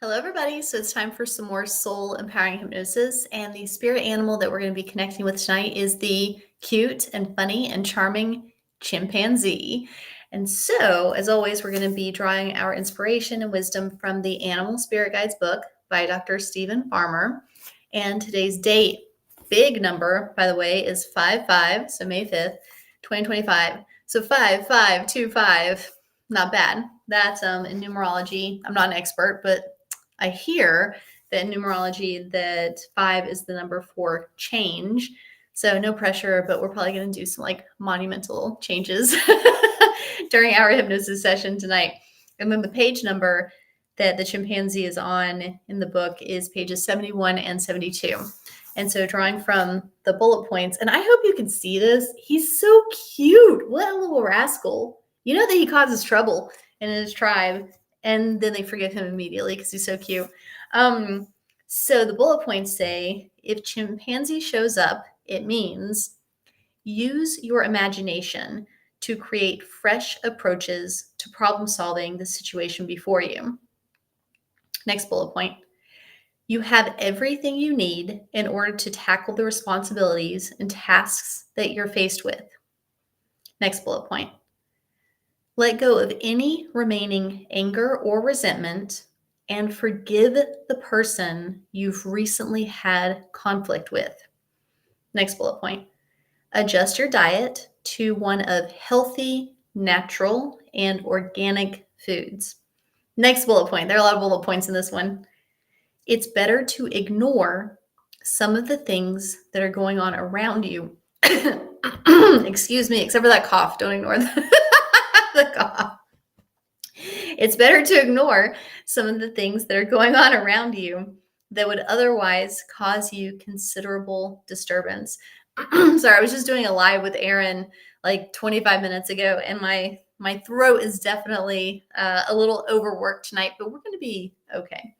Hello, everybody. So it's time for some more soul empowering hypnosis. And the spirit animal that we're going to be connecting with tonight is the cute and funny and charming chimpanzee. And so, as always, we're going to be drawing our inspiration and wisdom from the Animal Spirit Guides book by Dr. Stephen Farmer. And today's date, big number, by the way, is 5/5, so May 5th, 2025. So 5525, not bad. That's in numerology. I'm not an expert, but I hear that in numerology that 5 is the number for change. So no pressure, but we're probably going to do some like monumental changes during our hypnosis session tonight. And then the page number that the chimpanzee is on in the book is pages 71 and 72. And so drawing from the bullet points, and I hope you can see this. He's so cute. What a little rascal. You know that he causes trouble in his tribe, and then they forgive him immediately because he's so cute. So the bullet points say, if chimpanzee shows up, it means use your imagination to create fresh approaches to problem solving the situation before you. Next bullet point. You have everything you need in order to tackle the responsibilities and tasks that you're faced with. Next bullet point. Let go of any remaining anger or resentment and forgive the person you've recently had conflict with. Next bullet point. Adjust your diet to one of healthy, natural, and organic foods. Next bullet point. There are a lot of bullet points in this one. It's better to ignore some of the things that are going on around you. Excuse me, except for that cough. Don't ignore the cough. It's better to ignore some of the things that are going on around you that would otherwise cause you considerable disturbance. Sorry, I was just doing a live with Aaron like 25 minutes ago, and my throat is definitely a little overworked tonight, but we're going to be okay.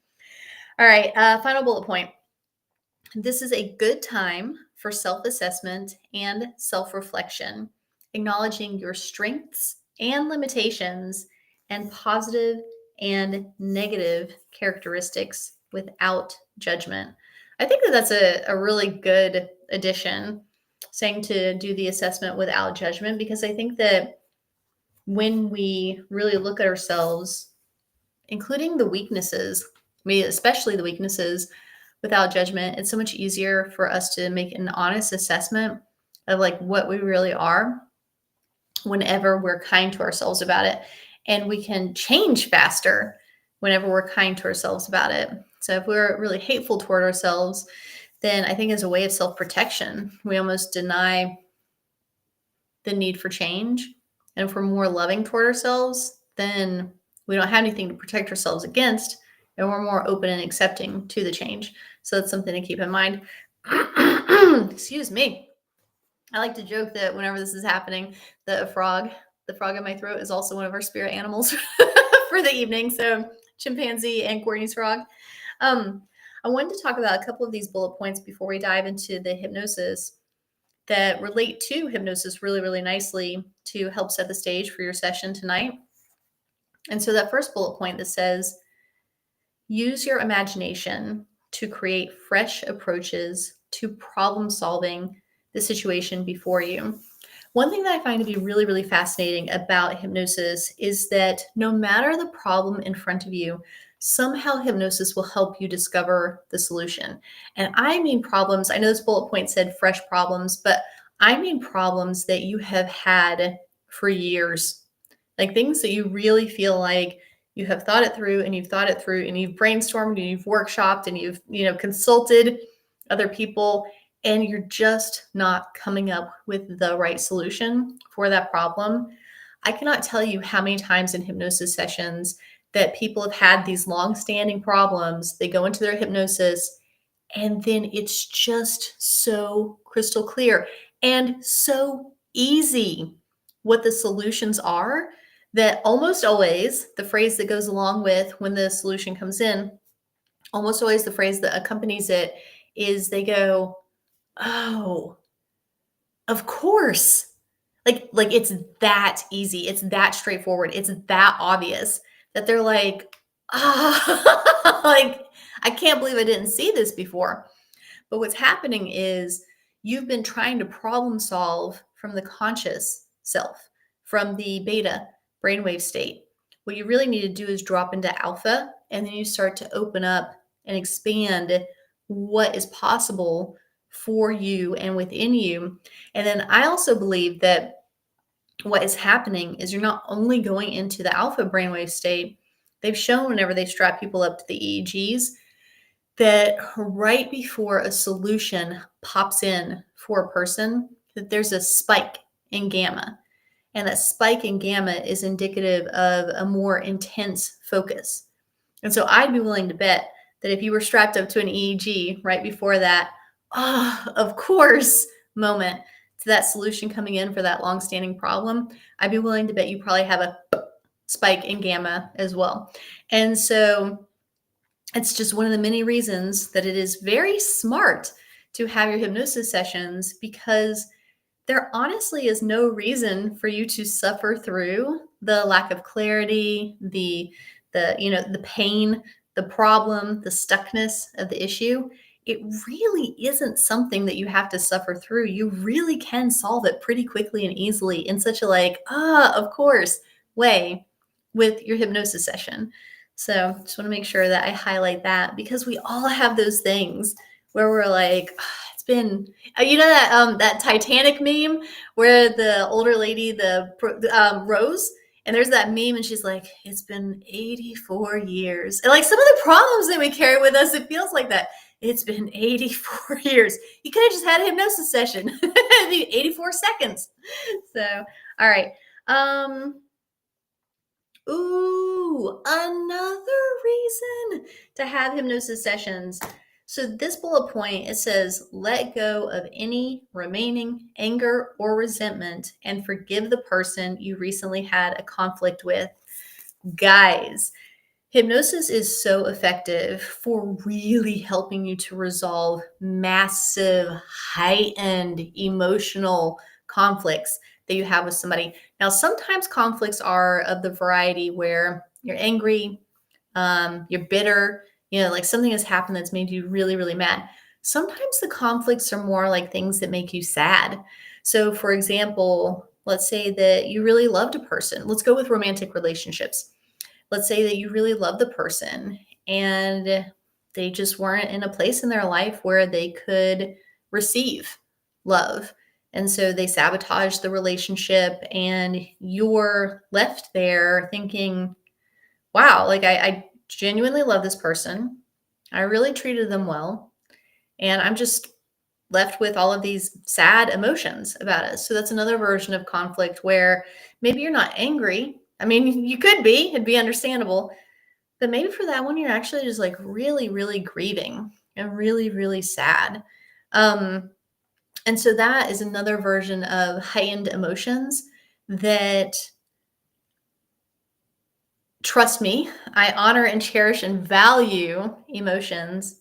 All right, final bullet point. This is a good time for self-assessment and self-reflection, acknowledging your strengths and limitations and positive and negative characteristics without judgment. I think that that's a really good addition, saying to do the assessment without judgment, because I think that when we really look at ourselves, including the weaknesses, especially the weaknesses, without judgment, it's so much easier for us to make an honest assessment of like what we really are whenever we're kind to ourselves about it. And we can change faster whenever we're kind to ourselves about it. So if we're really hateful toward ourselves, then I think as a way of self-protection, we almost deny the need for change. And if we're more loving toward ourselves, then we don't have anything to protect ourselves against, and we're more open and accepting to the change. So that's something to keep in mind. Excuse me. I like to joke that whenever this is happening, the frog in my throat is also one of our spirit animals for the evening. So chimpanzee and Courtney's frog. I wanted to talk about a couple of these bullet points before we dive into the hypnosis that relate to hypnosis really, really nicely to help set the stage for your session tonight. And so that first bullet point that says, use your imagination to create fresh approaches to problem solving the situation before you. One thing that I find to be really, really fascinating about hypnosis is that no matter the problem in front of you, somehow hypnosis will help you discover the solution. And I mean problems. I know this bullet point said fresh problems, but I mean problems that you have had for years, like things that you really feel like you have thought it through and you've thought it through and you've brainstormed and you've workshopped and you've, consulted other people, and you're just not coming up with the right solution for that problem. I cannot tell you how many times in hypnosis sessions that people have had these long-standing problems. They go into their hypnosis and then it's just so crystal clear and so easy what the solutions are, that almost always the phrase that goes along with when the solution comes in, almost always the phrase that accompanies it is they go, oh, of course. Like it's that easy. It's that straightforward. It's that obvious that they're like, like, I can't believe I didn't see this before. But what's happening is you've been trying to problem solve from the conscious self, from the beta brainwave state. What you really need to do is drop into alpha, and then you start to open up and expand what is possible for you and within you. And then I also believe that what is happening is you're not only going into the alpha brainwave state. They've shown whenever they strap people up to the EEGs that right before a solution pops in for a person, that there's a spike in gamma. And that spike in gamma is indicative of a more intense focus. And so I'd be willing to bet that if you were strapped up to an EEG right before that, of course, moment to that solution coming in for that long-standing problem, I'd be willing to bet you probably have a spike in gamma as well. And so it's just one of the many reasons that it is very smart to have your hypnosis sessions, because there honestly is no reason for you to suffer through the lack of clarity, the pain, the problem, the stuckness of the issue. It really isn't something that you have to suffer through. You really can solve it pretty quickly and easily in such a of course way with your hypnosis session. So just want to make sure that I highlight that, because we all have those things where we're like, it's been, that Titanic meme where the older lady, Rose, and there's that meme and she's like, it's been 84 years. And like some of the problems that we carry with us, it feels like that. It's been 84 years. You could have just had a hypnosis session. It'd be 84 seconds. So, all right. Another reason to have hypnosis sessions. So this bullet point, it says, let go of any remaining anger or resentment and forgive the person you recently had a conflict with. Guys, hypnosis is so effective for really helping you to resolve massive, heightened emotional conflicts that you have with somebody. Now, sometimes conflicts are of the variety where you're angry, you're bitter, like something has happened that's made you really, really mad. Sometimes the conflicts are more like things that make you sad. So, for example, let's say that you really loved a person. Let's go with romantic relationships. Let's say that you really love the person and they just weren't in a place in their life where they could receive love. And so they sabotage the relationship, and you're left there thinking, wow, like I genuinely love this person. I really treated them well. And I'm just left with all of these sad emotions about it. So that's another version of conflict where maybe you're not angry. I mean, you could be, it'd be understandable. But maybe for that one, you're actually just like really, really grieving and really, really sad. And so that is another version of heightened emotions that, trust me, I honor and cherish and value emotions,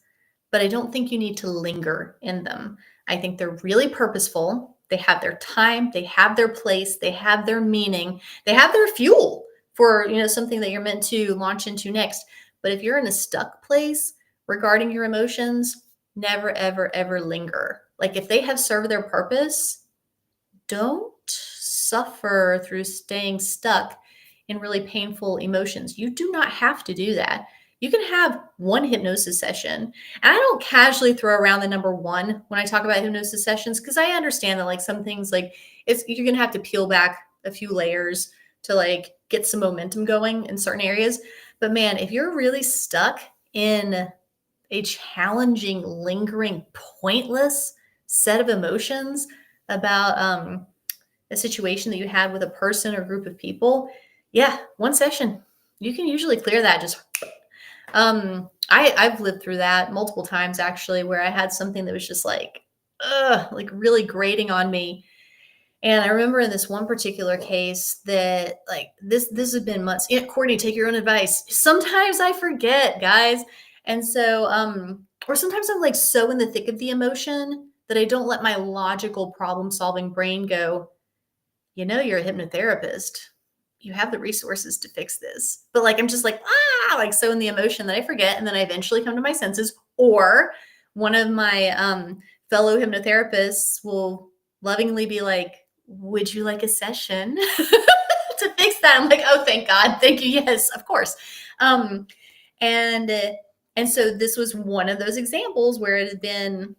but I don't think you need to linger in them. I think they're really purposeful. They have their time, they have their place, they have their meaning, they have their fuel for, something that you're meant to launch into next. But if you're in a stuck place regarding your emotions, never, ever, ever linger. Like if they have served their purpose, don't suffer through staying stuck in really painful emotions. You do not have to do that. You can have one hypnosis session. And I don't casually throw around the number one when I talk about hypnosis sessions, because I understand that like some things, like you're going to have to peel back a few layers to like get some momentum going in certain areas. But man, if you're really stuck in a challenging, lingering, pointless set of emotions about a situation that you had with a person or group of people, yeah, one session, you can usually clear that. Just I've lived through that multiple times actually, where I had something that was just like really grating on me. And I remember in this one particular case that like this has been months. Yeah, Courtney, take your own advice. Sometimes I forget, guys. And so or sometimes I'm like so in the thick of the emotion that I don't let my logical problem solving brain go, you're a hypnotherapist. you have the resources to fix this. But like, I'm just like, like so in the emotion that I forget. And then I eventually come to my senses. Or one of my fellow hypnotherapists will lovingly be like, would you like a session to fix that? I'm like, oh, thank God. Thank you. Yes, of course. Um, and, uh, and so this was one of those examples where it had been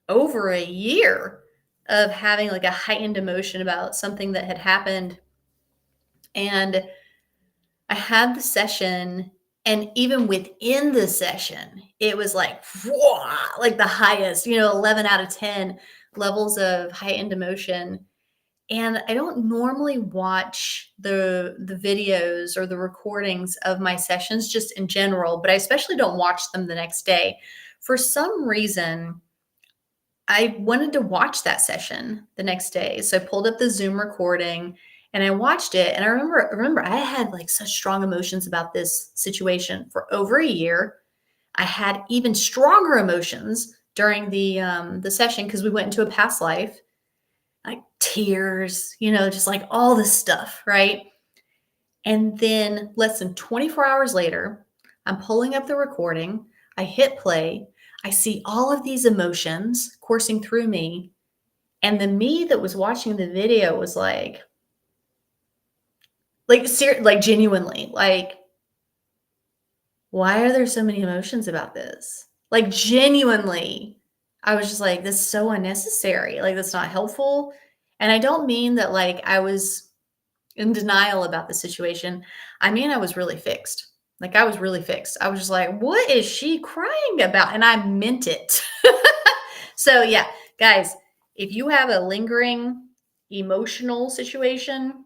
over a year of having like a heightened emotion about something that had happened. And I had the session, and even within the session, it was like, whoa, like the highest, 11 out of 10 levels of heightened emotion. And I don't normally watch the videos or the recordings of my sessions just in general, but I especially don't watch them the next day. For some reason, I wanted to watch that session the next day. So I pulled up the Zoom recording and I watched it. And I remember I had like such strong emotions about this situation for over a year. I had even stronger emotions during the session because we went into a past life, like tears, just like all this stuff, right? And then less than 24 hours later, I'm pulling up the recording. I hit play. I see all of these emotions coursing through me. And the me that was watching the video was like genuinely, like, why are there so many emotions about this? Like genuinely, I was just like, this is so unnecessary. Like, that's not helpful. And I don't mean that like I was in denial about the situation. I mean, I was really fixed. Like, I was really fixed. I was just like, what is she crying about? And I meant it. So, yeah, guys, if you have a lingering emotional situation,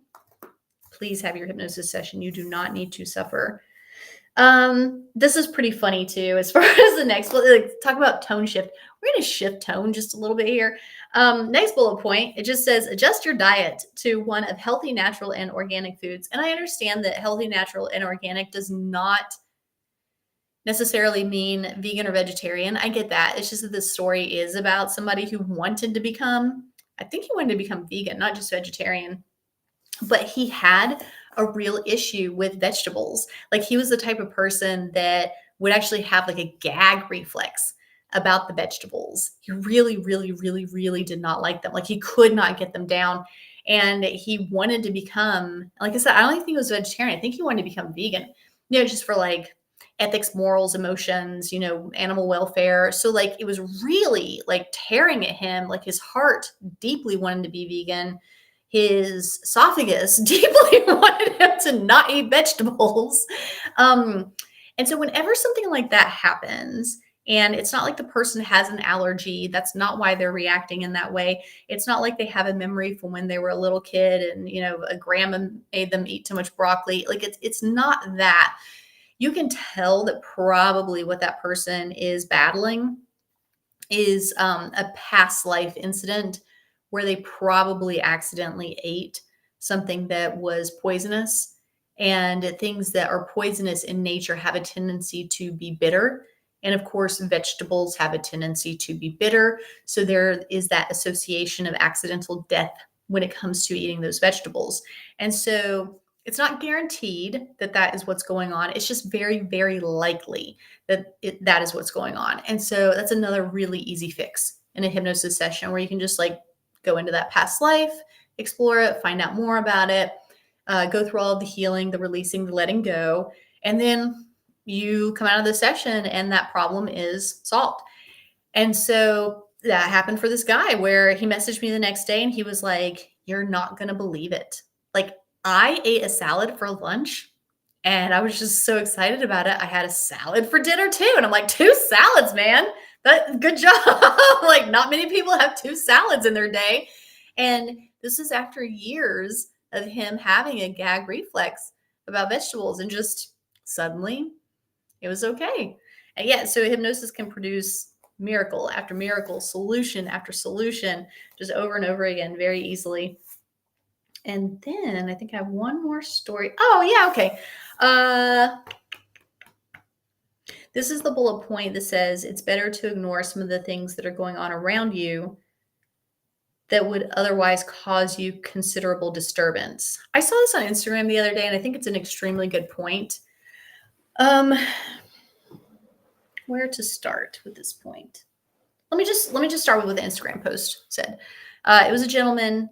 please have your hypnosis session. You do not need to suffer. This is pretty funny too, as far as the next, like, talk about tone shift. We're going to shift tone just a little bit here. Next bullet point, it just says adjust your diet to one of healthy, natural, and organic foods. And I understand that healthy, natural, and organic does not necessarily mean vegan or vegetarian. I get that. It's just that this story is about somebody who wanted to become, I think he wanted to become vegan, not just vegetarian, but he had a real issue with vegetables. Like, he was the type of person that would actually have like a gag reflex about the vegetables. He really, really, really, really did not like them. Like, he could not get them down. And he wanted to become, like I said, I don't even think it was vegetarian. I think he wanted to become vegan, just for like ethics, morals, emotions, animal welfare. So like it was really like tearing at him. Like, his heart deeply wanted to be vegan. His esophagus deeply wanted him to not eat vegetables. And so whenever something like that happens, and it's not like the person has an allergy, that's not why they're reacting in that way. It's not like they have a memory from when they were a little kid and, a grandma made them eat too much broccoli. Like, it's not that. You can tell that probably what that person is battling is a past life incident where they probably accidentally ate something that was poisonous. And things that are poisonous in nature have a tendency to be bitter. And of course, vegetables have a tendency to be bitter. So there is that association of accidental death when it comes to eating those vegetables. And so it's not guaranteed that that is what's going on. It's just very, very likely that that is what's going on. And so that's another really easy fix in a hypnosis session, where you can just like go into that past life, explore it, find out more about it, go through all of the healing, the releasing, the letting go. And then you come out of the session and that problem is solved. And so that happened for this guy, where he messaged me the next day and he was like, you're not going to believe it. Like, I ate a salad for lunch and I was just so excited about it. I had a salad for dinner too. And I'm like, 2 salads, man. Good job. Like, not many people have 2 salads in their day. And this is after years of him having a gag reflex about vegetables, and just suddenly it was okay. And yeah, so hypnosis can produce miracle after miracle, solution after solution, just over and over again, very easily. And then I think I have one more story. Oh, yeah, okay. This is the bullet point that says it's better to ignore some of the things that are going on around you that would otherwise cause you considerable disturbance. I saw this on Instagram the other day, and I think it's an extremely good point. Um, where to start with this point? Let me just start with what the Instagram post said. It was a gentleman.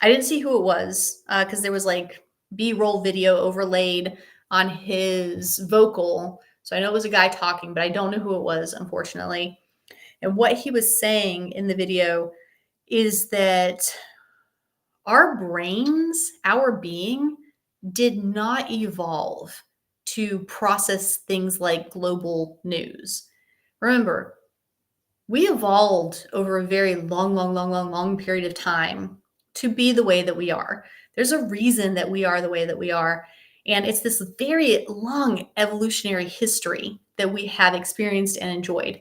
I didn't see who it was because there was like B-roll video overlaid on his vocal. So I know it was a guy talking, but I don't know who it was, unfortunately. And what he was saying in the video is that our brains, our being, did not evolve to process things like global news. Remember, we evolved over a very long period of time to be the way that we are. There's a reason that we are the way that we are. And it's this very long evolutionary history that we have experienced and enjoyed.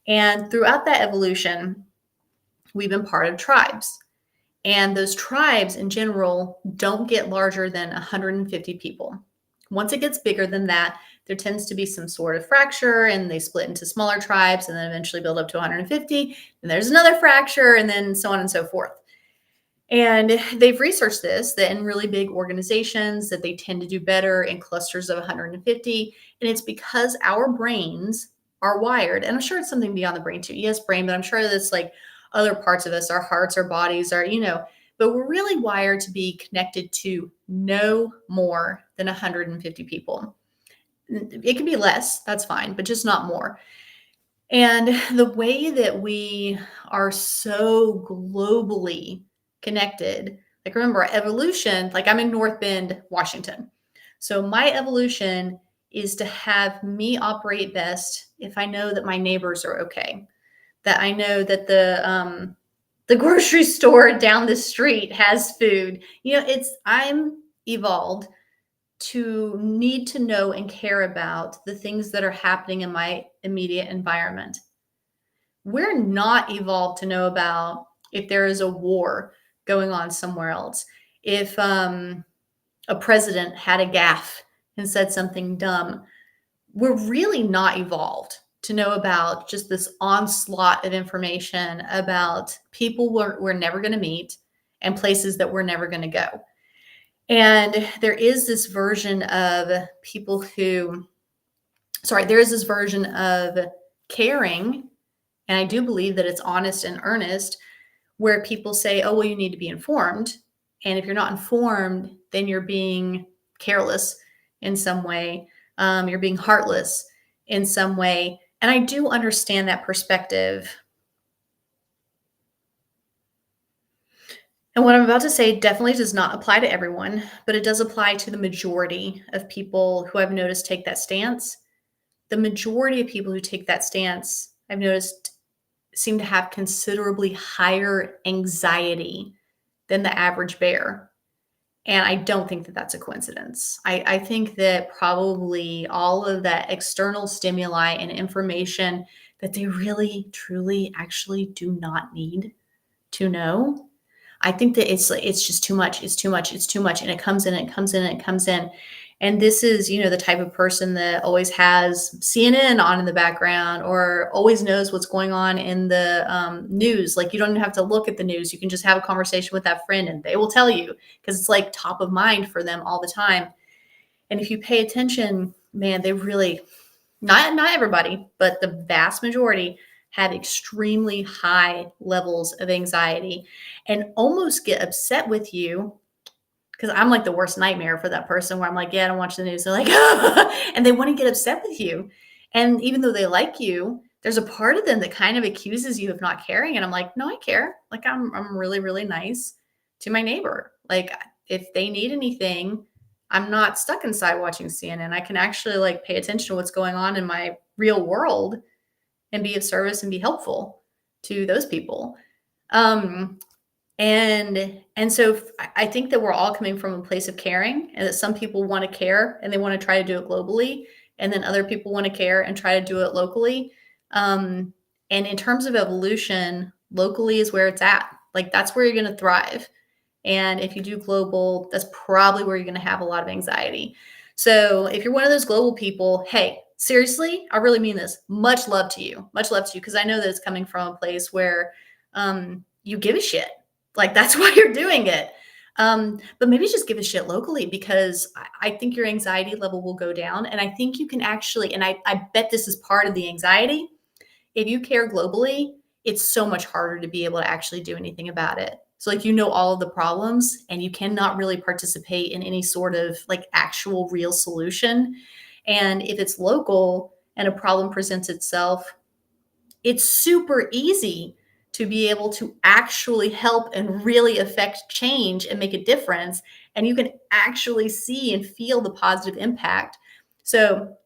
And throughout that evolution, we've been part of tribes. And those tribes in general don't get larger than 150 people. Once it gets bigger than that, there tends to be some sort of fracture and they split into smaller tribes and then eventually build up to 150. And there's another fracture and then so on and so forth. And they've researched this, that in really big organizations that they tend to do better in clusters of 150. And it's because our brains are wired. And I'm sure it's something beyond the brain too. Yes, brain, but I'm sure that's like other parts of us, our hearts, our bodies, our, but we're really wired to be connected to no more than 150 people. It can be less, that's fine, but just not more. And the way that we are so globally connected, like remember evolution, like I'm in North Bend, Washington. So my evolution is to have me operate best if I know that my neighbors are okay, that I know that the grocery store down the street has food. I'm evolved to need to know and care about the things that are happening in my immediate environment. We're not evolved to know about if there is a war going on somewhere else, if a president had a gaffe and said something dumb. We're really not evolved to know about just this onslaught of information about people we're never going to meet and places that we're never going to go. And there is this version of there is this version of caring, and I do believe that it's honest and earnest, where people say, oh, well, you need to be informed. And if you're not informed, then you're being careless in some way. You're being heartless in some way. And I do understand that perspective. And what I'm about to say definitely does not apply to everyone, but it does apply to the majority of people who I've noticed take that stance. The majority of people who take that stance, I've noticed, seem to have considerably higher anxiety than the average bear. And I don't think that that's a coincidence. I think that probably all of that external stimuli and information that they really, truly, actually do not need to know. I think that it's just too much. It's too much. It's too much. And it comes in, it comes in, it comes in. And this is, the type of person that always has CNN on in the background or always knows what's going on in the news. Like you don't even have to look at the news. You can just have a conversation with that friend and they will tell you because it's like top of mind for them all the time. And if you pay attention, man, they really, not everybody, but the vast majority have extremely high levels of anxiety and almost get upset with you. Because I'm like the worst nightmare for that person where I'm like, yeah, I don't watch the news. They're like, and they want to get upset with you. And even though they like you, there's a part of them that kind of accuses you of not caring. And I'm like, no, I care. Like I'm really, really nice to my neighbor. Like if they need anything, I'm not stuck inside watching CNN. I can actually like pay attention to what's going on in my real world and be of service and be helpful to those people. And so I think that we're all coming from a place of caring, and that some people want to care and they want to try to do it globally, and then other people want to care and try to do it locally. And in terms of evolution, locally is where it's at. Like that's where you're going to thrive. And if you do global, that's probably where you're going to have a lot of anxiety. So if you're one of those global people, hey, seriously, I really mean this. Much love to you. Much love to you, because I know that it's coming from a place where you give a shit. Like that's why you're doing it. But maybe just give a shit locally because I think your anxiety level will go down. And I think you can actually, and I bet this is part of the anxiety. If you care globally, it's so much harder to be able to actually do anything about it. So like you know all of the problems and you cannot really participate in any sort of like actual real solution. And if it's local and a problem presents itself, it's super easy to be able to actually help and really affect change and make a difference. And you can actually see and feel the positive impact. So,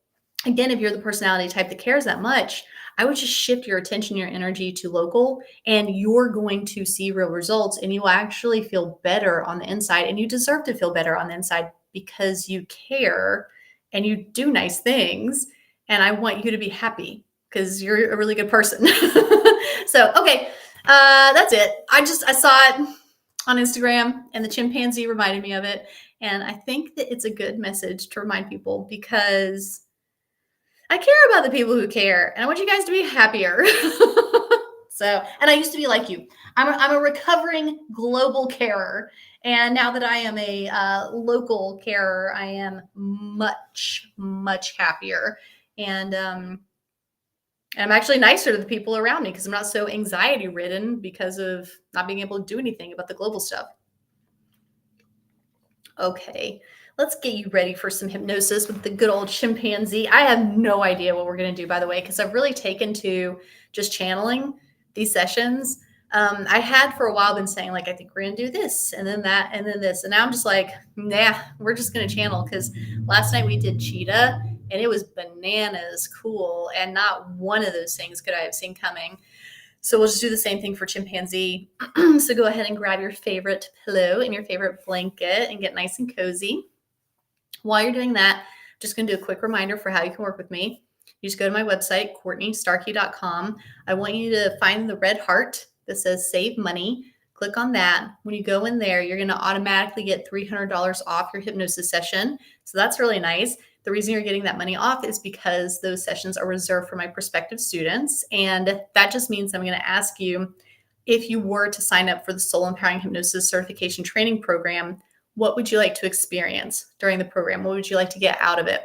again, if you're the personality type that cares that much, I would just shift your attention, your energy to local, and you're going to see real results and you will actually feel better on the inside. And you deserve to feel better on the inside because you care and you do nice things. And I want you to be happy because you're a really good person. So, okay, that's it. I saw it on Instagram and the chimpanzee reminded me of it. And I think that it's a good message to remind people because I care about the people who care, and I want you guys to be happier. So, and I used to be like you. I'm a recovering global carer, and now that I am a local carer, I am much happier, and I'm actually nicer to the people around me because I'm not so anxiety ridden because of not being able to do anything about the global stuff. Okay, let's get you ready for some hypnosis with the good old chimpanzee. I have no idea what we're going to do, by the way, because I've really taken to just channeling these sessions. I had for a while been saying, like, I think we're going to do this and then that and then this. And now I'm just like, nah, we're just going to channel because last night we did cheetah and it was bananas cool. And not one of those things could I have seen coming. So we'll just do the same thing for chimpanzee. So go ahead and grab your favorite pillow and your favorite blanket and get nice and cozy. While you're doing that, I'm just going to do a quick reminder for how you can work with me. You just go to my website, CourtneyStarkey.com. I want you to find the red heart that says Save Money. Click on that. When you go in there, you're going to automatically get $300 off your hypnosis session. So that's really nice. The reason you're getting that money off is because those sessions are reserved for my prospective students. And that just means I'm going to ask you, if you were to sign up for the Soul Empowering Hypnosis Certification Training Program, what would you like to experience during the program? What would you like to get out of it?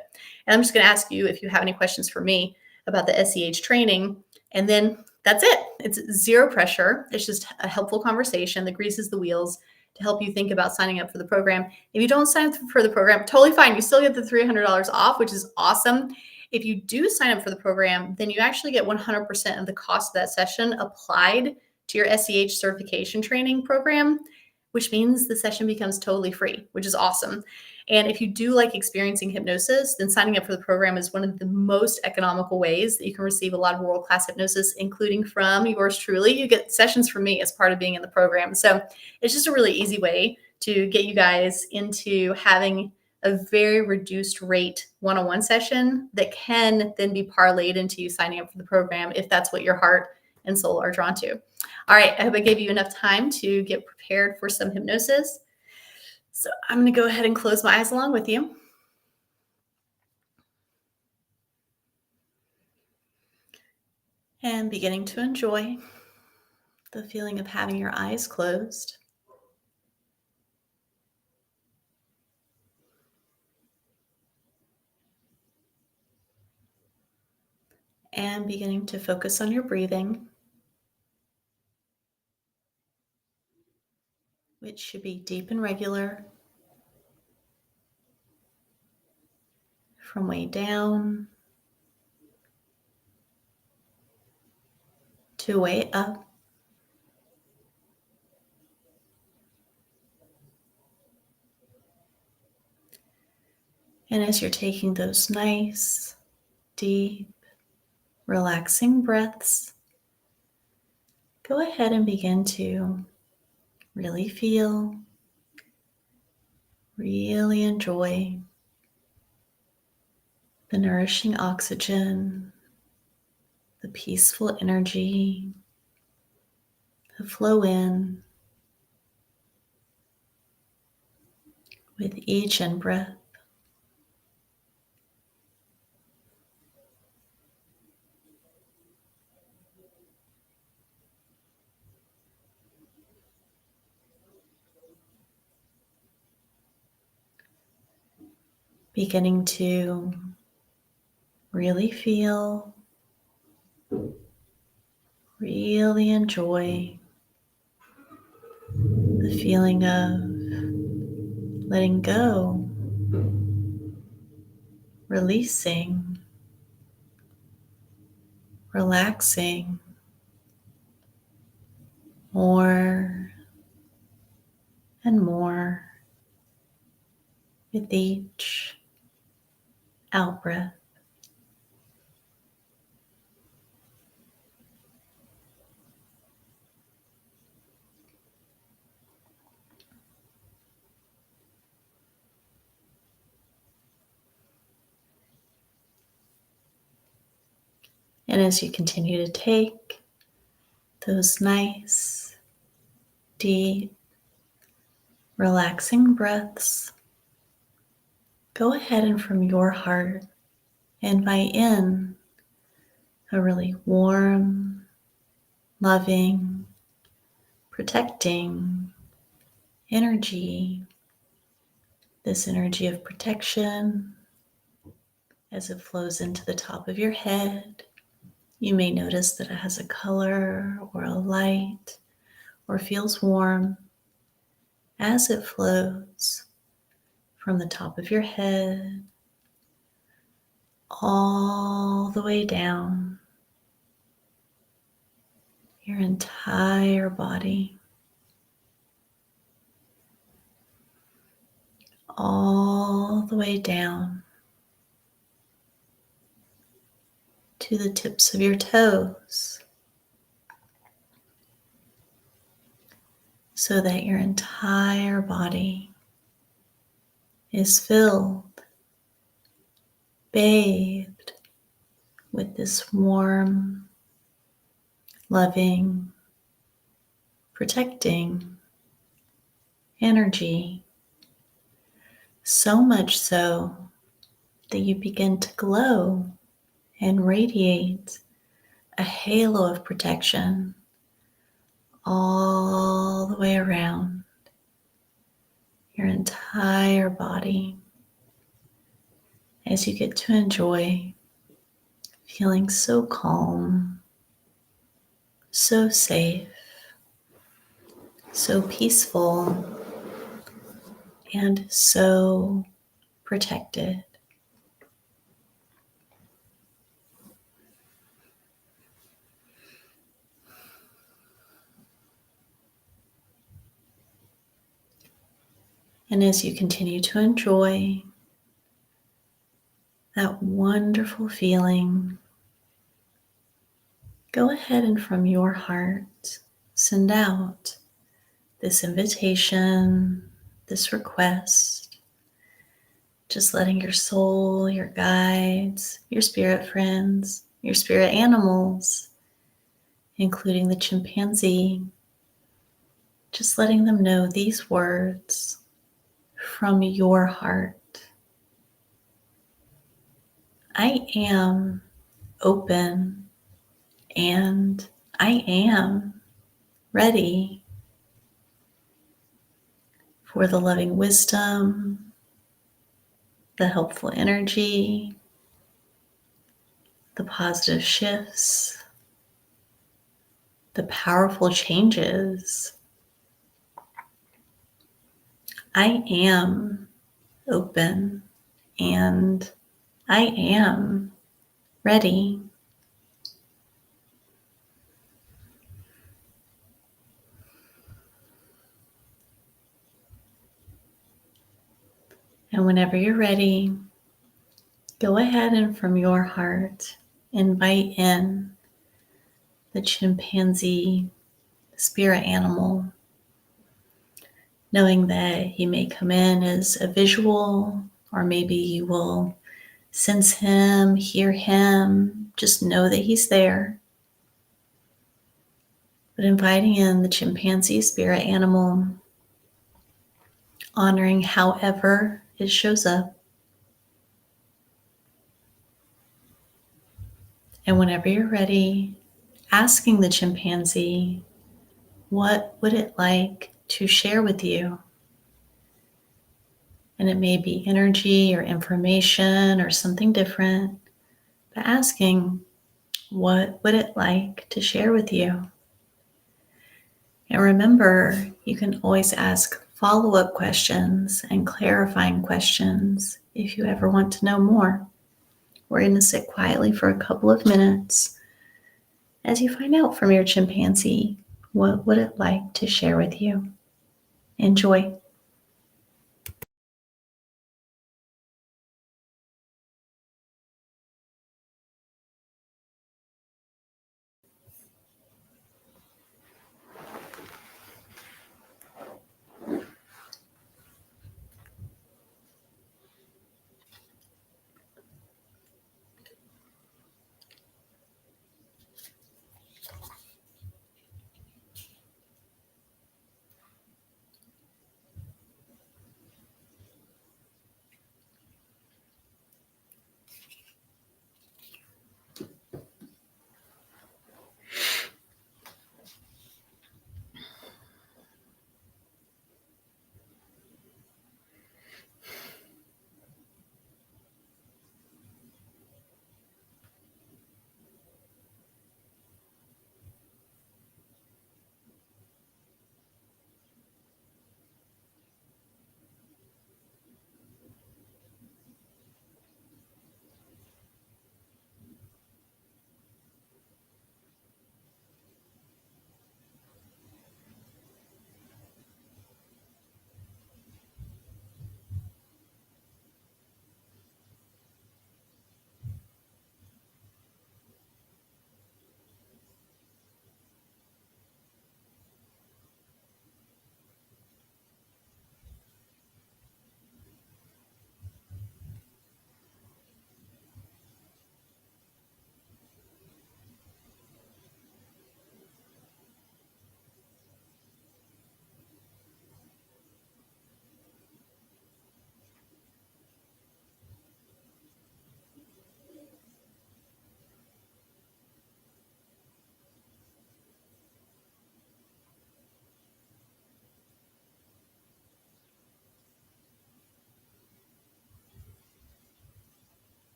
And I'm just going to ask you if you have any questions for me about the SEH training. And then that's it. It's zero pressure. It's just a helpful conversation that greases the wheels to help you think about signing up for the program. If you don't sign up for the program, totally fine. You still get the $300 off, which is awesome. If you do sign up for the program, then you actually get 100% of the cost of that session applied to your SEH certification training program, which means the session becomes totally free, which is awesome. And if you do like experiencing hypnosis, then signing up for the program is one of the most economical ways that you can receive a lot of world-class hypnosis, including from yours truly. You get sessions from me as part of being in the program. So it's just a really easy way to get you guys into having a very reduced rate one-on-one session that can then be parlayed into you signing up for the program if that's what your heart and soul are drawn to. All right, I hope I gave you enough time to get prepared for some hypnosis. So I'm going to go ahead and close my eyes along with you. And beginning to enjoy the feeling of having your eyes closed. And beginning to focus on your breathing, which should be deep and regular, from way down to way up. And as you're taking those nice, deep, relaxing breaths, go ahead and begin to really feel, really enjoy the nourishing oxygen, the peaceful energy that flow in with each in-breath. beginning to really feel, really enjoy the feeling of letting go, releasing, relaxing more and more with each out breath. And as you continue to take those nice, deep, relaxing breaths, go ahead and from your heart invite in a really warm, loving, protecting energy. This energy of protection, as it flows into the top of your head, you may notice that it has a color or a light or feels warm as it flows from the top of your head all the way down your entire body, all the way down to the tips of your toes, so that your entire body is filled, bathed with this warm, loving, protecting energy. So much so that you begin to glow and radiate a halo of protection all the way around your entire body, as you get to enjoy feeling so calm, so safe, so peaceful, and so protected. And as you continue to enjoy that wonderful feeling, go ahead and from your heart send out this invitation, this request, just letting your soul, your guides, your spirit friends, your spirit animals, including the chimpanzee, just letting them know these words from your heart. I am open and I am ready for the loving wisdom, the helpful energy, the positive shifts, the powerful changes. I am open and I am ready. And whenever you're ready, go ahead and from your heart invite in the chimpanzee spirit animal, knowing that he may come in as a visual, or maybe you will sense him, hear him, just know that he's there. But inviting in the chimpanzee spirit animal, honoring however it shows up. And whenever you're ready, asking the chimpanzee, what would it like to share with you? And it may be energy or information or something different, but asking, what would it like to share with you? And remember, you can always ask follow-up questions and clarifying questions if you ever want to know more. We're going to sit quietly for a couple of minutes as you find out from your chimpanzee what would it like to share with you. Enjoy.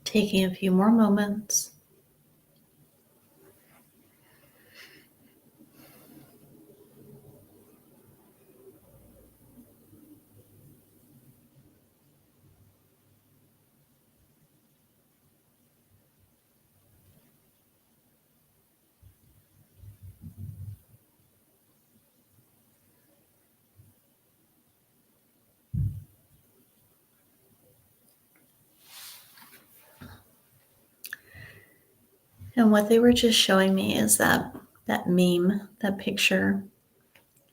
Taking a few more moments. And what they were just showing me is that meme, that picture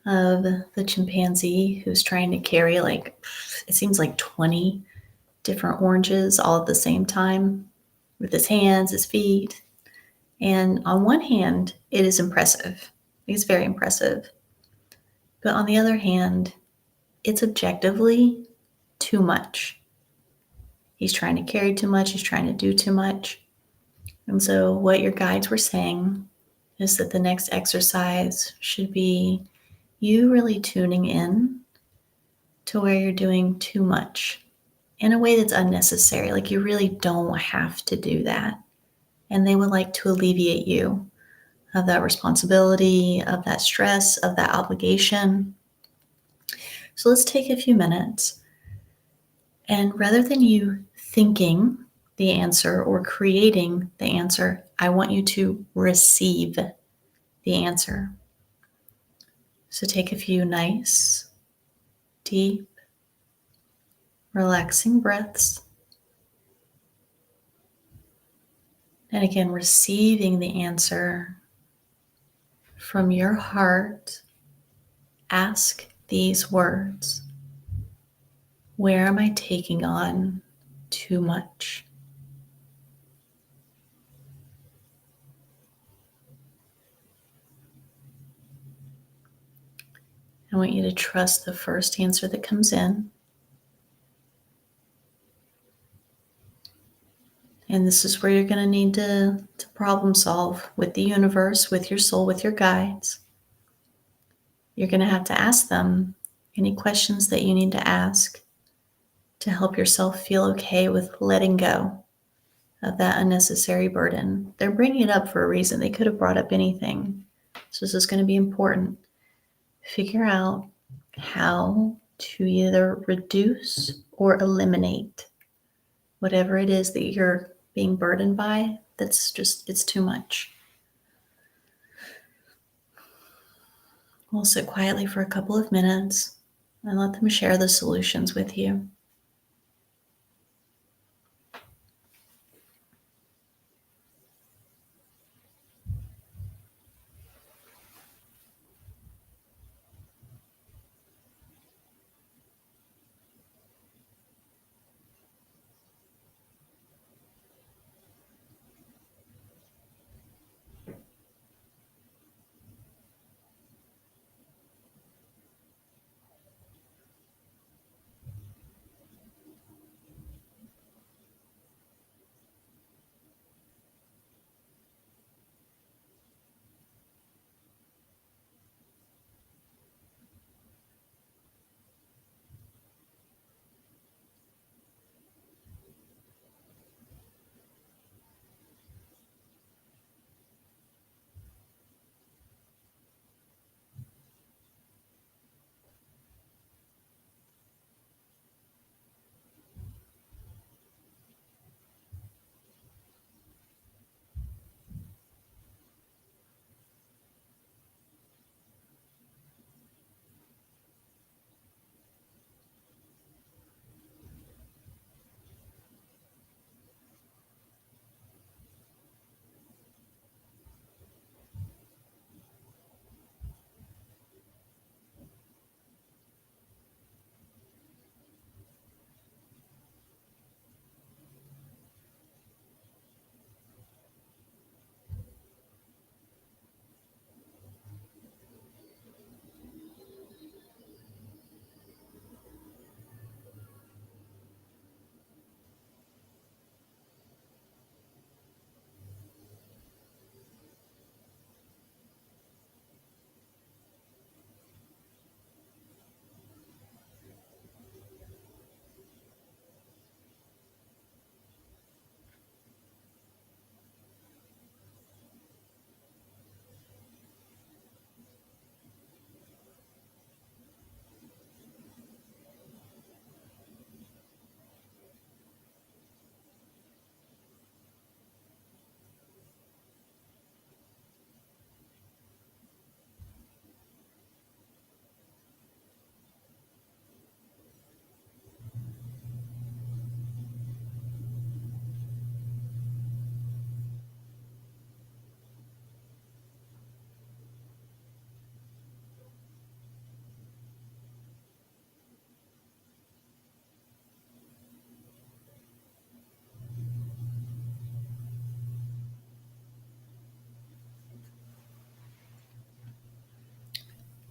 of the chimpanzee who's trying to carry it seems like 20 different oranges all at the same time with his hands, his feet. And on one hand, it is impressive. It's very impressive. But on the other hand, it's objectively too much. He's trying to carry too much. He's trying to do too much. And so what your guides were saying is that the next exercise should be you really tuning in to where you're doing too much in a way that's unnecessary. Like you really don't have to do that. And they would like to alleviate you of that responsibility, of that stress, of that obligation. So let's take a few minutes, and rather than you thinking the answer or creating the answer, I want you to receive the answer. So take a few nice, deep, relaxing breaths. And again, receiving the answer from your heart. Ask these words: where am I taking on too much? I want you to trust the first answer that comes in. And this is where you're going to need to problem solve with the universe, with your soul, with your guides. You're going to have to ask them any questions that you need to ask to help yourself feel okay with letting go of that unnecessary burden. They're bringing it up for a reason. They could have brought up anything. So this is going to be important. Figure out how to either reduce or eliminate whatever it is that you're being burdened by. It's too much. We'll sit quietly for a couple of minutes and let them share the solutions with you.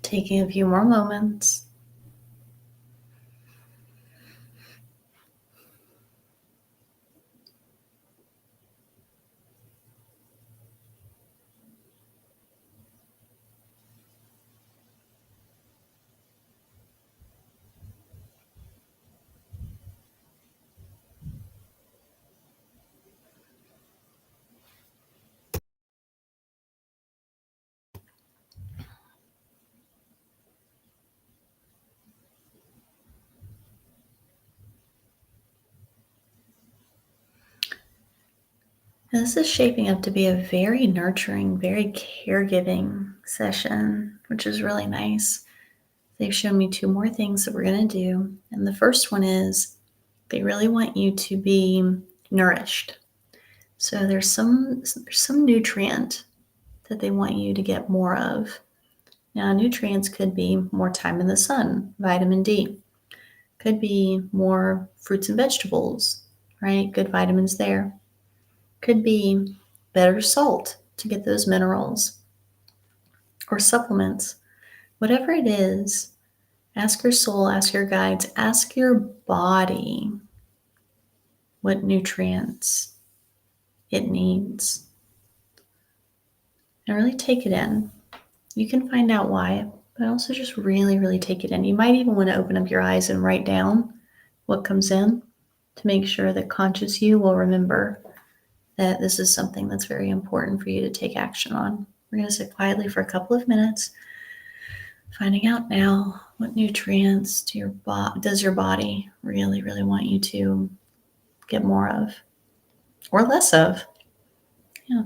Taking a few more moments. Now, this is shaping up to be a very nurturing, very caregiving session, which is really nice. They've shown me two more things that we're going to do. And the first one is they really want you to be nourished. So there's some nutrient that they want you to get more of. Now, nutrients could be more time in the sun, vitamin D. Could be more fruits and vegetables, right? Good vitamins there. Could be better salt to get those minerals or supplements. Whatever it is, ask your soul, ask your guides, ask your body what nutrients it needs. And really take it in. You can find out why, but also just really, really take it in. You might even want to open up your eyes and write down what comes in to make sure that conscious you will remember that this is something that's very important for you to take action on. We're going to sit quietly for a couple of minutes, finding out now what nutrients does your body really, really want you to get more of or less of. Yeah.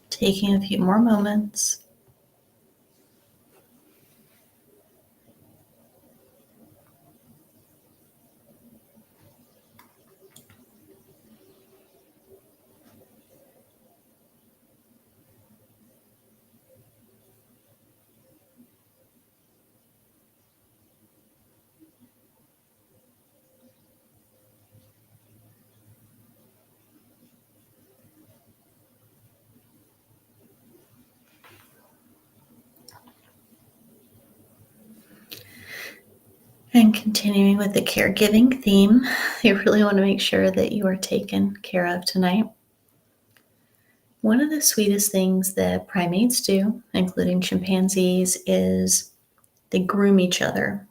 Taking a few more moments. And continuing with the caregiving theme, you really want to make sure that you are taken care of tonight. One of the sweetest things that primates do, including chimpanzees, is they groom each other.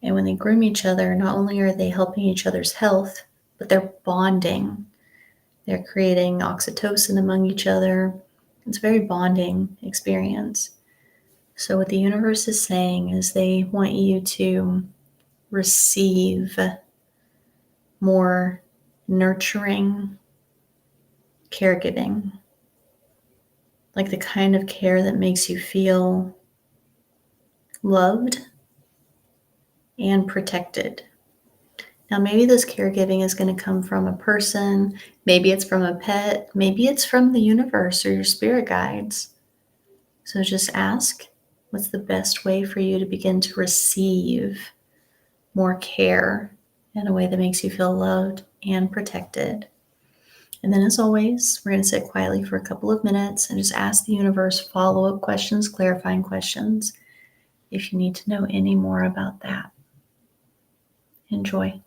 And when they groom each other, not only are they helping each other's health, but they're bonding. They're creating oxytocin among each other. It's a very bonding experience. So what the universe is saying is they want you to receive more nurturing caregiving, like the kind of care that makes you feel loved and protected. Now, maybe this caregiving is going to come from a person, maybe it's from a pet, maybe it's from the universe or your spirit guides. So just ask, what's the best way for you to begin to receive more care in a way that makes you feel loved and protected? And then, as always, we're going to sit quietly for a couple of minutes and just ask the universe follow-up questions, clarifying questions, if you need to know any more about that. Enjoy.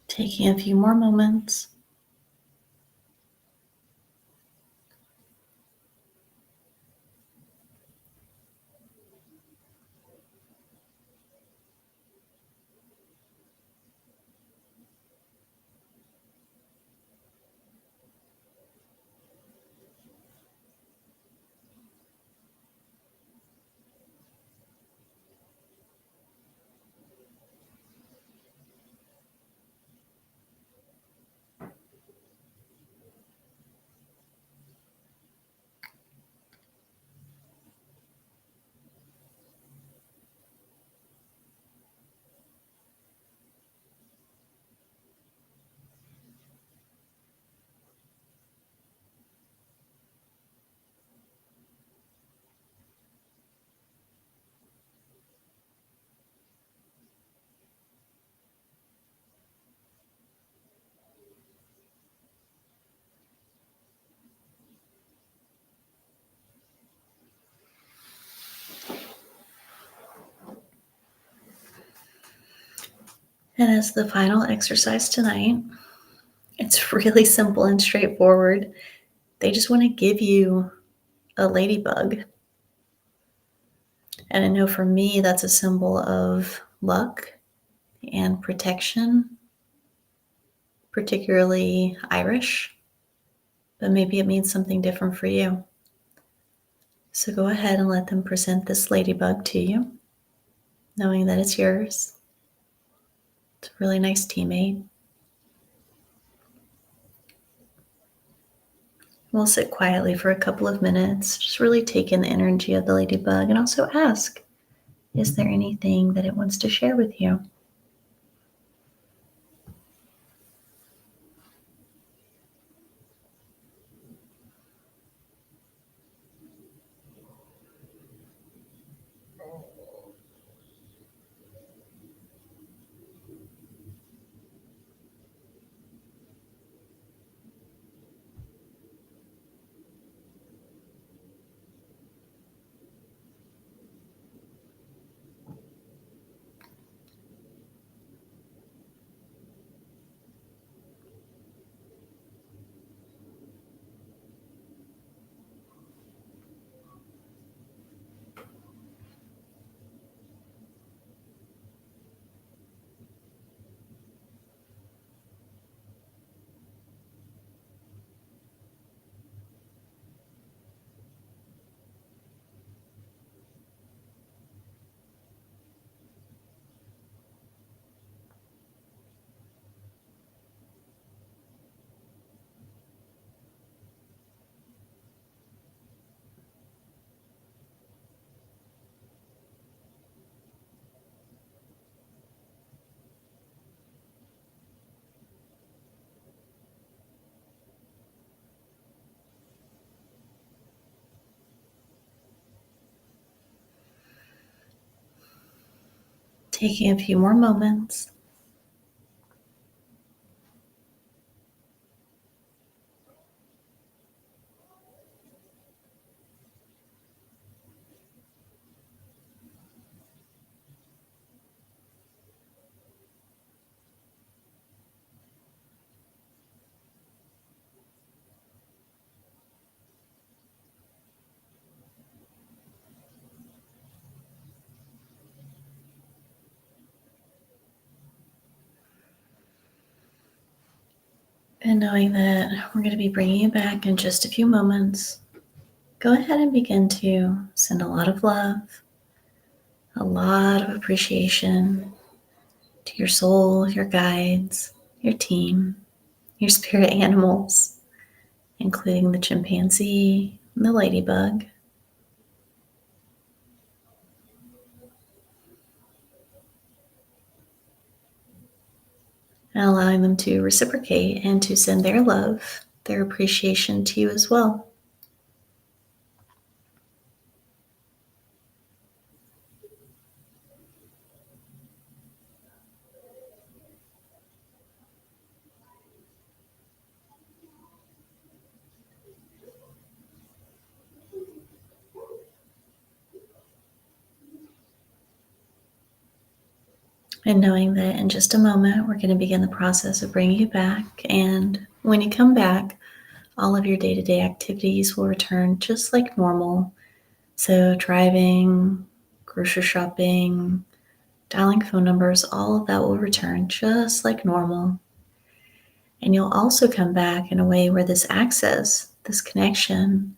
Taking a few more moments. And as the final exercise tonight, it's really simple and straightforward. They just want to give you a ladybug. And I know for me, that's a symbol of luck and protection particularly Irish, but maybe it means something different for you. So go ahead and let them present this ladybug to you, knowing that it's yours. It's a really nice teammate. We'll sit quietly for a couple of minutes, just really take in the energy of the ladybug and also ask, is there anything that it wants to share with you? Taking a few more moments. And knowing that we're going to be bringing you back in just a few moments, go ahead and begin to send a lot of love, a lot of appreciation to your soul, your guides, your team, your spirit animals, including the chimpanzee and the ladybug. And allowing them to reciprocate and to send their love, their appreciation to you as well. And knowing that in just a moment, we're going to begin the process of bringing you back. And when you come back, all of your day-to-day activities will return just like normal. So driving, grocery shopping, dialing phone numbers, all of that will return just like normal. And you'll also come back in a way where this access, this connection,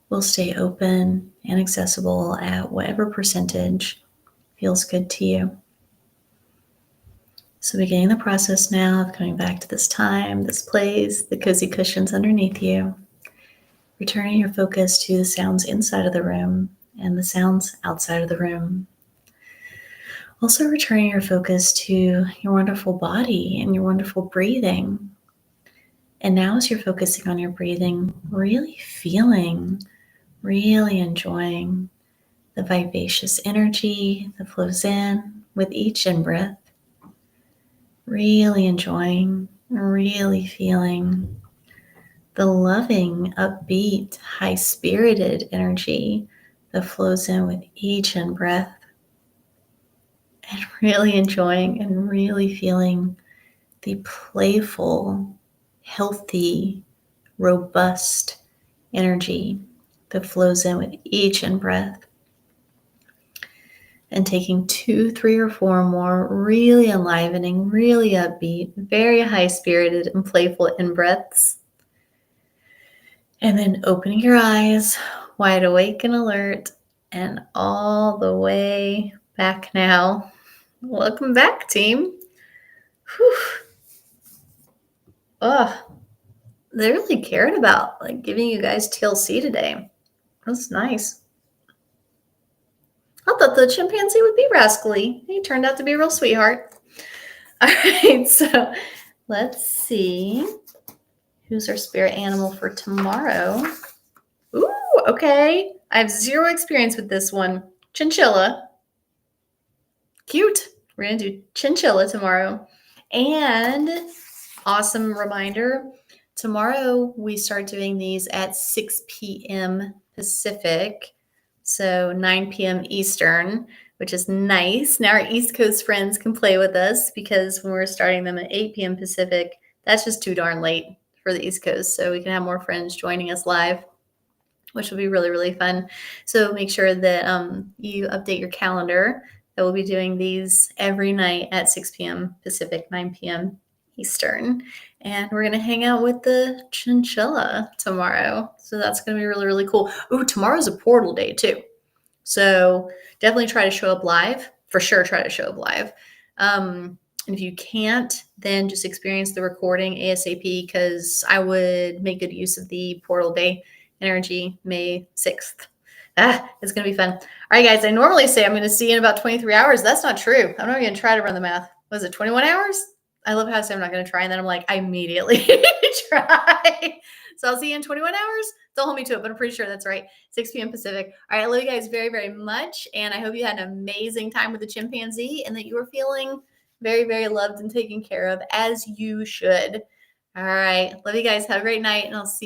will stay open and accessible at whatever percentage feels good to you. So beginning the process now of coming back to this time, this place, the cozy cushions underneath you, returning your focus to the sounds inside of the room and the sounds outside of the room. Also returning your focus to your wonderful body and your wonderful breathing. And now as you're focusing on your breathing, really feeling, really enjoying the vivacious energy that flows in with each in-breath. Really enjoying, really feeling the loving, upbeat, high-spirited energy that flows in with each in-breath. And really enjoying and really feeling the playful, healthy, robust energy that flows in with each in-breath. And taking 2, 3, or 4 more, really enlivening, really upbeat, very high-spirited and playful in-breaths. And then opening your eyes, wide awake and alert, and all the way back now. Welcome back, team. Whew. Oh, they really cared about giving you guys TLC today. That's nice. I thought the chimpanzee would be rascally. He turned out to be a real sweetheart. All right, so let's see. Who's our spirit animal for tomorrow? Ooh, okay. I have 0 experience with this one. Chinchilla. Cute. We're going to do chinchilla tomorrow. And awesome reminder, tomorrow we start doing these at 6 p.m. Pacific, so 9 p.m. Eastern, which is nice. Now our East Coast friends can play with us because when we're starting them at 8 p.m. Pacific, that's just too darn late for the East Coast. So we can have more friends joining us live, which will be really, really fun. So make sure that you update your calendar that we'll be doing these every night at 6 p.m. Pacific, 9 p.m. Eastern. And we're going to hang out with the chinchilla tomorrow. So that's going to be really, really cool. Ooh, tomorrow's a portal day too. So definitely try to show up live. For sure, try to show up live. And if you can't, then just experience the recording ASAP, because I would make good use of the portal day energy May 6th. It's going to be fun. All right, guys, I normally say I'm going to see you in about 23 hours. That's not true. I'm not going to try to run the math. Was it 21 hours? I love how I say I'm not going to try, and then I'm like, I immediately try. So I'll see you in 21 hours. Don't hold me to it, but I'm pretty sure that's right. 6 p.m. Pacific. All right, I love you guys very, very much, and I hope you had an amazing time with the chimpanzee and that you were feeling very, very loved and taken care of, as you should. All right, love you guys. Have a great night, and I'll see you.